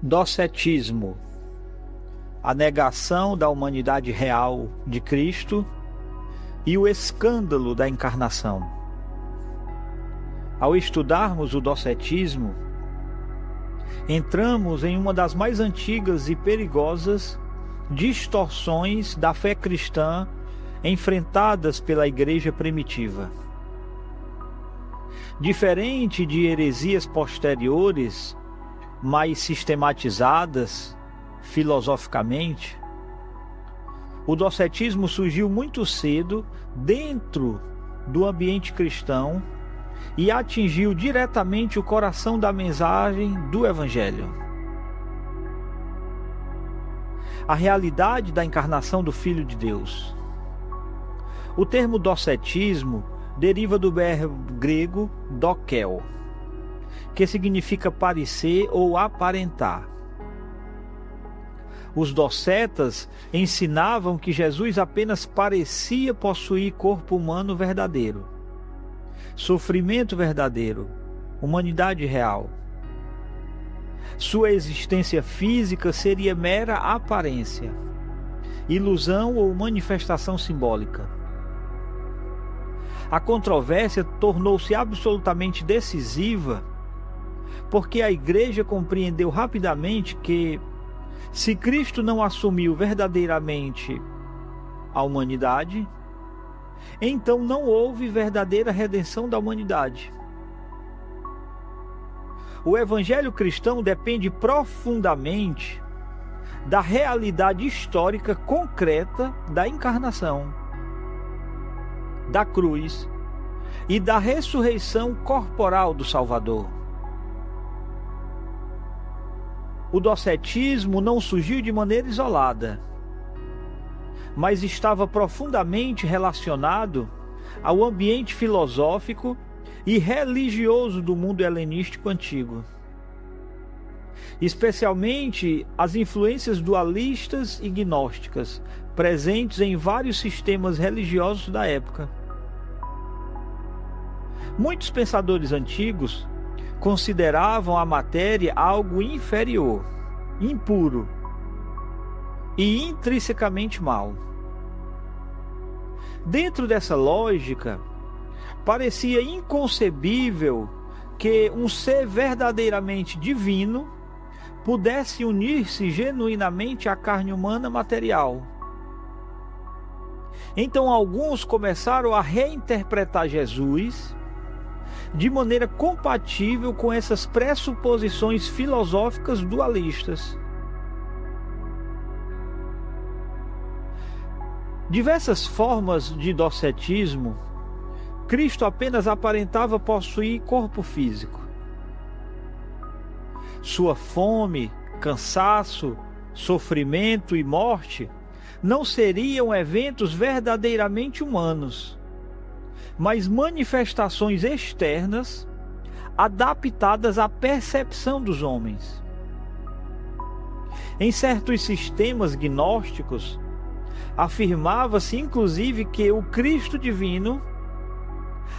Docetismo, a negação da humanidade real de Cristo e o escândalo da encarnação. Ao estudarmos o docetismo, entramos em uma das mais antigas e perigosas distorções da fé cristã enfrentadas pela igreja primitiva. Diferente de heresias posteriores, mais sistematizadas filosoficamente, o docetismo surgiu muito cedo dentro do ambiente cristão e atingiu diretamente o coração da mensagem do Evangelho. A realidade da encarnação do Filho de Deus. O termo docetismo deriva do verbo grego dokel, que significa parecer ou aparentar. Os docetas ensinavam que Jesus apenas parecia possuir corpo humano verdadeiro, sofrimento verdadeiro, humanidade real. Sua existência física seria mera aparência, ilusão ou manifestação simbólica. A controvérsia tornou-se absolutamente decisiva porque a igreja compreendeu rapidamente que, se Cristo não assumiu verdadeiramente a humanidade, então não houve verdadeira redenção da humanidade. O evangelho cristão depende profundamente da realidade histórica concreta da encarnação, da cruz e da ressurreição corporal do Salvador. O docetismo não surgiu de maneira isolada, mas estava profundamente relacionado ao ambiente filosófico e religioso do mundo helenístico antigo, especialmente as influências dualistas e gnósticas presentes em vários sistemas religiosos da época. Muitos pensadores antigos consideravam a matéria algo inferior, impuro e intrinsecamente mal. Dentro dessa lógica, parecia inconcebível que um ser verdadeiramente divino pudesse unir-se genuinamente à carne humana material. Então alguns começaram a reinterpretar Jesus de maneira compatível com essas pressuposições filosóficas dualistas. Diversas formas de docetismo, Cristo apenas aparentava possuir corpo físico. Sua fome, cansaço, sofrimento e morte não seriam eventos verdadeiramente humanos, mas manifestações externas adaptadas à percepção dos homens. Em certos sistemas gnósticos, afirmava-se inclusive que o Cristo divino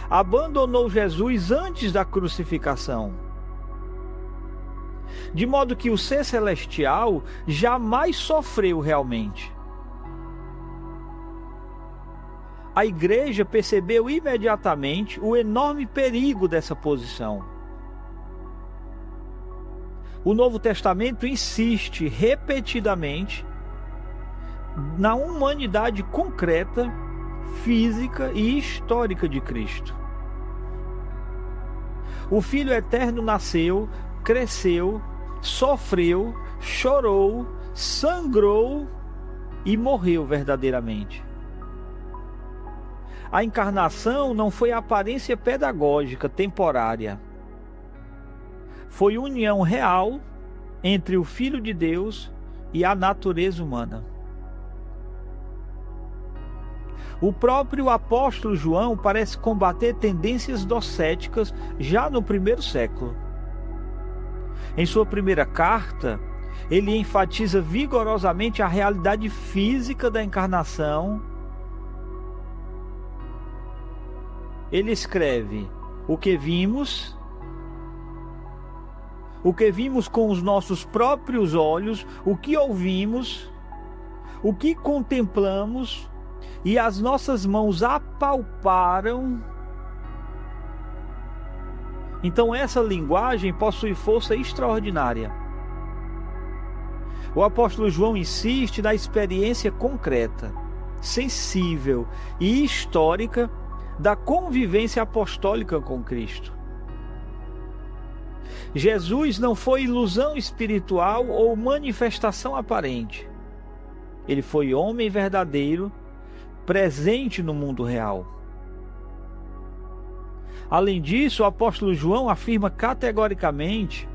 abandonou Jesus antes da crucificação, de modo que o ser celestial jamais sofreu realmente. A igreja percebeu imediatamente o enorme perigo dessa posição. O Novo Testamento insiste repetidamente na humanidade concreta, física e histórica de Cristo. O Filho Eterno nasceu, cresceu, sofreu, chorou, sangrou e morreu verdadeiramente. A encarnação não foi aparência pedagógica temporária. Foi união real entre o Filho de Deus e a natureza humana. O próprio apóstolo João parece combater tendências docéticas já no primeiro século. Em sua primeira carta, ele enfatiza vigorosamente a realidade física da encarnação. Ele escreve: o que vimos, o que vimos com os nossos próprios olhos, o que ouvimos, o que contemplamos e as nossas mãos apalparam. Então essa linguagem possui força extraordinária. O apóstolo João insiste na experiência concreta, sensível e histórica da convivência apostólica com Cristo. Jesus não foi ilusão espiritual ou manifestação aparente. Ele foi homem verdadeiro, presente no mundo real. Além disso, o apóstolo João afirma categoricamente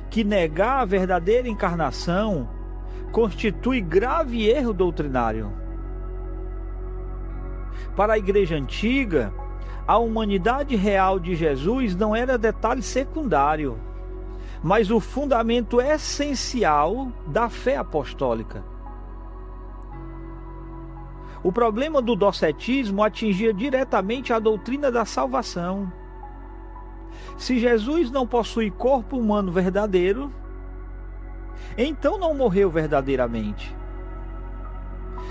que negar a verdadeira encarnação constitui grave erro doutrinário. Para a igreja antiga, a humanidade real de Jesus não era detalhe secundário, mas o fundamento essencial da fé apostólica. O problema do docetismo atingia diretamente a doutrina da salvação. Se Jesus não possui corpo humano verdadeiro, então não morreu verdadeiramente.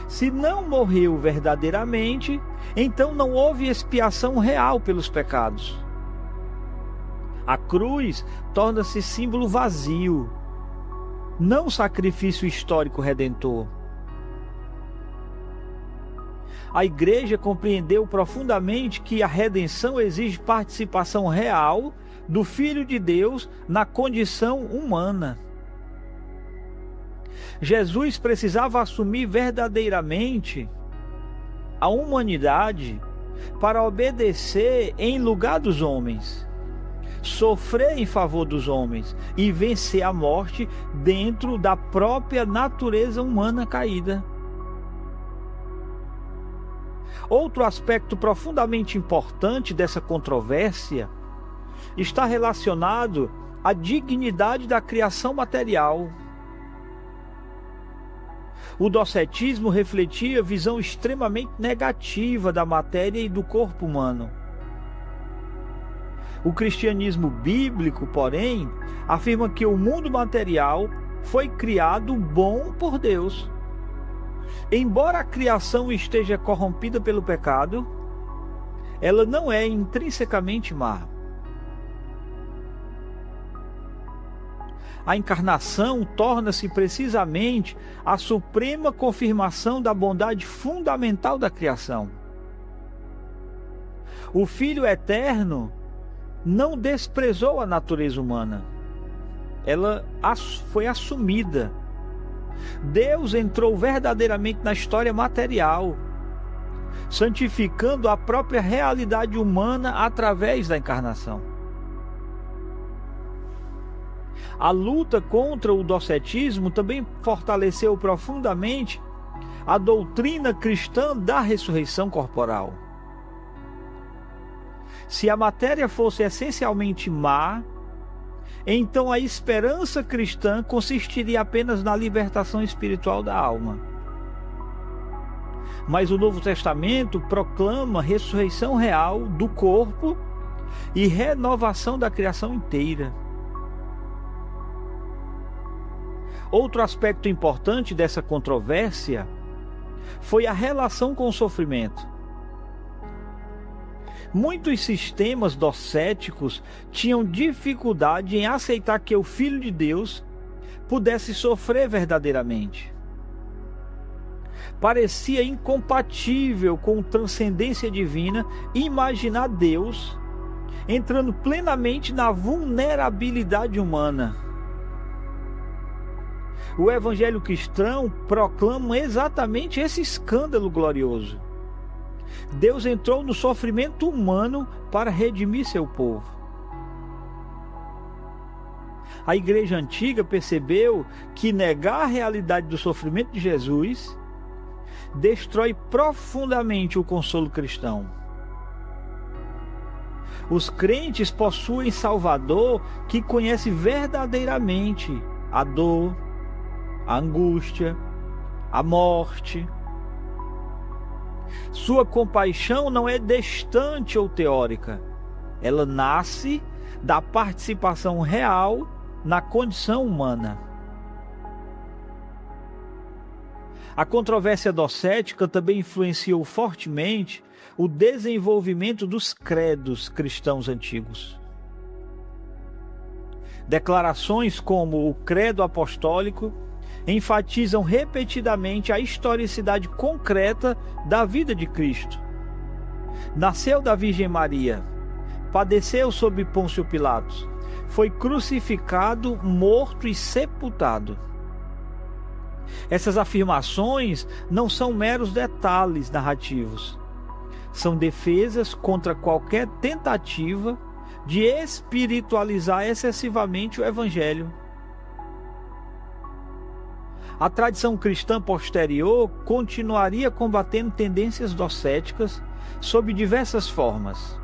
Se não morreu verdadeiramente, então não houve expiação real pelos pecados. A cruz torna-se símbolo vazio, não sacrifício histórico redentor. A igreja compreendeu profundamente que a redenção exige participação real do Filho de Deus na condição humana. Jesus precisava assumir verdadeiramente a humanidade para obedecer em lugar dos homens, sofrer em favor dos homens e vencer a morte dentro da própria natureza humana caída. Outro aspecto profundamente importante dessa controvérsia está relacionado à dignidade da criação material. O docetismo refletia visão extremamente negativa da matéria e do corpo humano. O cristianismo bíblico, porém, afirma que o mundo material foi criado bom por Deus. Embora a criação esteja corrompida pelo pecado, ela não é intrinsecamente má. A encarnação torna-se precisamente a suprema confirmação da bondade fundamental da criação. O Filho Eterno não desprezou a natureza humana. Ela foi assumida. Deus entrou verdadeiramente na história material, santificando a própria realidade humana através da encarnação. A luta contra o docetismo também fortaleceu profundamente a doutrina cristã da ressurreição corporal. Se a matéria fosse essencialmente má, então a esperança cristã consistiria apenas na libertação espiritual da alma. Mas o Novo Testamento proclama ressurreição real do corpo e renovação da criação inteira. Outro aspecto importante dessa controvérsia foi a relação com o sofrimento. Muitos sistemas docéticos tinham dificuldade em aceitar que o Filho de Deus pudesse sofrer verdadeiramente. Parecia incompatível com transcendência divina imaginar Deus entrando plenamente na vulnerabilidade humana. O Evangelho cristão proclama exatamente esse escândalo glorioso. Deus entrou no sofrimento humano para redimir seu povo. A igreja antiga percebeu que negar a realidade do sofrimento de Jesus destrói profundamente o consolo cristão. Os crentes possuem Salvador que conhece verdadeiramente a dor, a angústia, a morte. Sua compaixão não é distante ou teórica. Ela nasce da participação real na condição humana. A controvérsia docética também influenciou fortemente o desenvolvimento dos credos cristãos antigos. Declarações como o credo apostólico enfatizam repetidamente a historicidade concreta da vida de Cristo. Nasceu da Virgem Maria, padeceu sob Pôncio Pilatos, foi crucificado, morto e sepultado. Essas afirmações não são meros detalhes narrativos. São defesas contra qualquer tentativa de espiritualizar excessivamente o Evangelho. A tradição cristã posterior continuaria combatendo tendências docéticas sob diversas formas.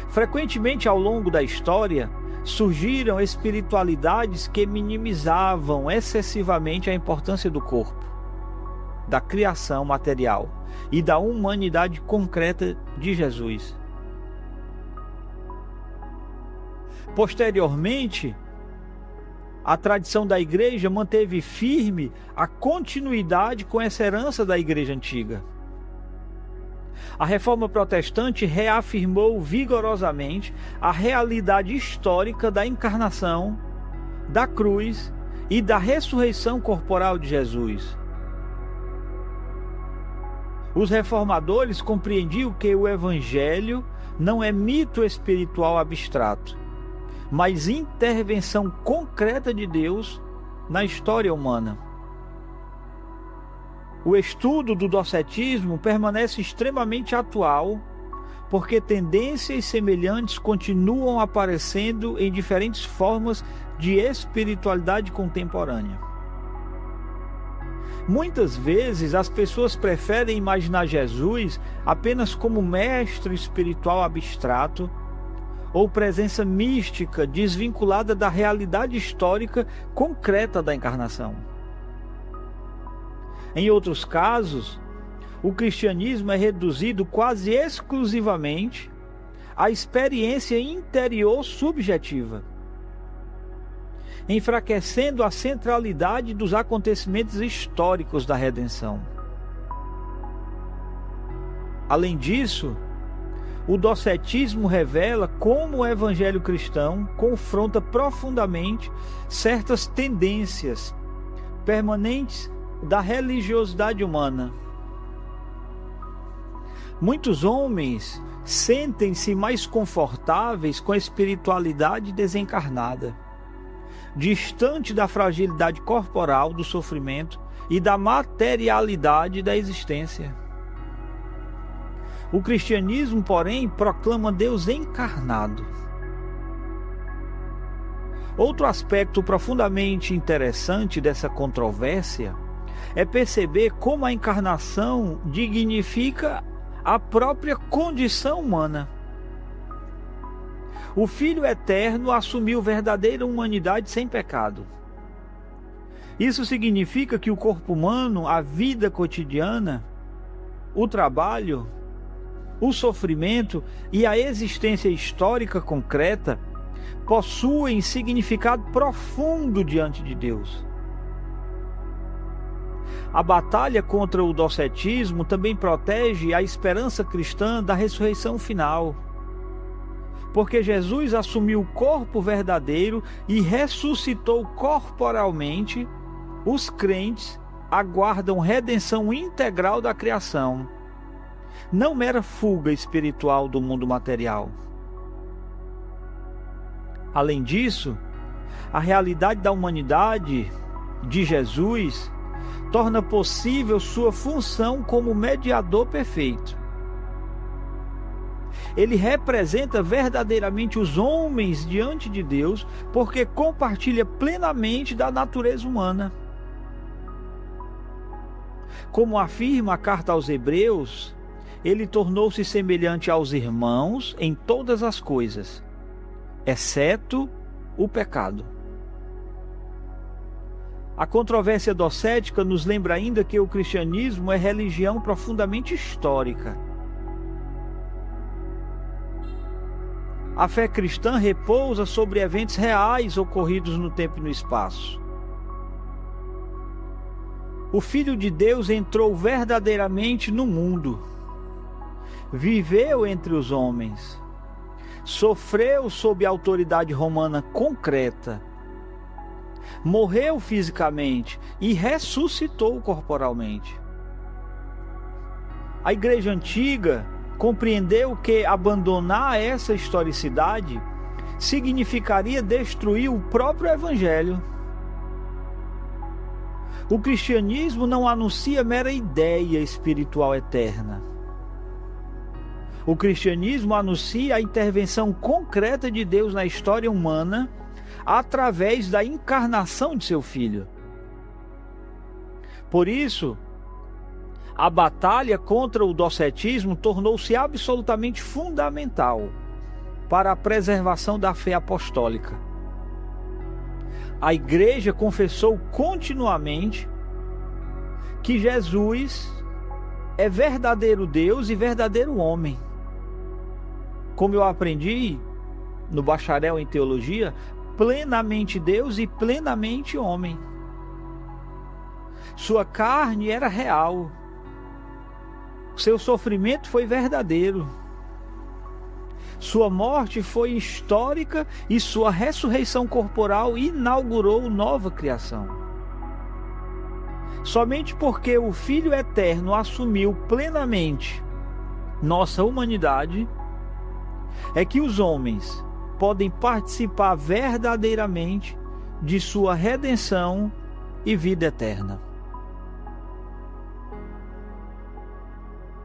Frequentemente, ao longo da história, surgiram espiritualidades que minimizavam excessivamente a importância do corpo, da criação material e da humanidade concreta de Jesus. Posteriormente, a tradição da Igreja manteve firme a continuidade com essa herança da Igreja antiga. A Reforma Protestante reafirmou vigorosamente a realidade histórica da encarnação, da cruz e da ressurreição corporal de Jesus. Os reformadores compreendiam que o Evangelho não é mito espiritual abstrato, mas intervenção concreta de Deus na história humana. O estudo do docetismo permanece extremamente atual, porque tendências semelhantes continuam aparecendo em diferentes formas de espiritualidade contemporânea. Muitas vezes as pessoas preferem imaginar Jesus apenas como mestre espiritual abstrato ou presença mística desvinculada da realidade histórica concreta da encarnação. Em outros casos, o cristianismo é reduzido quase exclusivamente à experiência interior subjetiva, enfraquecendo a centralidade dos acontecimentos históricos da redenção. Além disso, o docetismo revela como o evangelho cristão confronta profundamente certas tendências permanentes da religiosidade humana. Muitos homens sentem-se mais confortáveis com a espiritualidade desencarnada, distante da fragilidade corporal, do sofrimento e da materialidade da existência. O cristianismo, porém, proclama Deus encarnado. Outro aspecto profundamente interessante dessa controvérsia é perceber como a encarnação dignifica a própria condição humana. O Filho Eterno assumiu verdadeira humanidade sem pecado. Isso significa que o corpo humano, a vida cotidiana, o trabalho, o sofrimento e a existência histórica concreta possuem significado profundo diante de Deus. A batalha contra o docetismo também protege a esperança cristã da ressurreição final, porque Jesus assumiu o corpo verdadeiro e ressuscitou corporalmente. Os crentes aguardam redenção integral da criação, não mera fuga espiritual do mundo material. Além disso, a realidade da humanidade de Jesus torna possível sua função como mediador perfeito. Ele representa verdadeiramente os homens diante de Deus, porque compartilha plenamente da natureza humana. Como afirma a carta aos Hebreus, ele tornou-se semelhante aos irmãos em todas as coisas, exceto o pecado. A controvérsia docética nos lembra ainda que o cristianismo é religião profundamente histórica. A fé cristã repousa sobre eventos reais ocorridos no tempo e no espaço. O Filho de Deus entrou verdadeiramente no mundo, viveu entre os homens, sofreu sob a autoridade romana concreta, morreu fisicamente e ressuscitou corporalmente. A Igreja Antiga compreendeu que abandonar essa historicidade significaria destruir o próprio Evangelho. O cristianismo não anuncia mera ideia espiritual eterna. O cristianismo anuncia a intervenção concreta de Deus na história humana através da encarnação de seu Filho. Por isso, a batalha contra o docetismo tornou-se absolutamente fundamental para a preservação da fé apostólica. A Igreja confessou continuamente que Jesus é verdadeiro Deus e verdadeiro homem. Como eu aprendi no bacharel em teologia, plenamente Deus e plenamente homem. Sua carne era real. Seu sofrimento foi verdadeiro. Sua morte foi histórica e sua ressurreição corporal inaugurou nova criação. Somente porque o Filho Eterno assumiu plenamente nossa humanidade é que os homens podem participar verdadeiramente de sua redenção e vida eterna.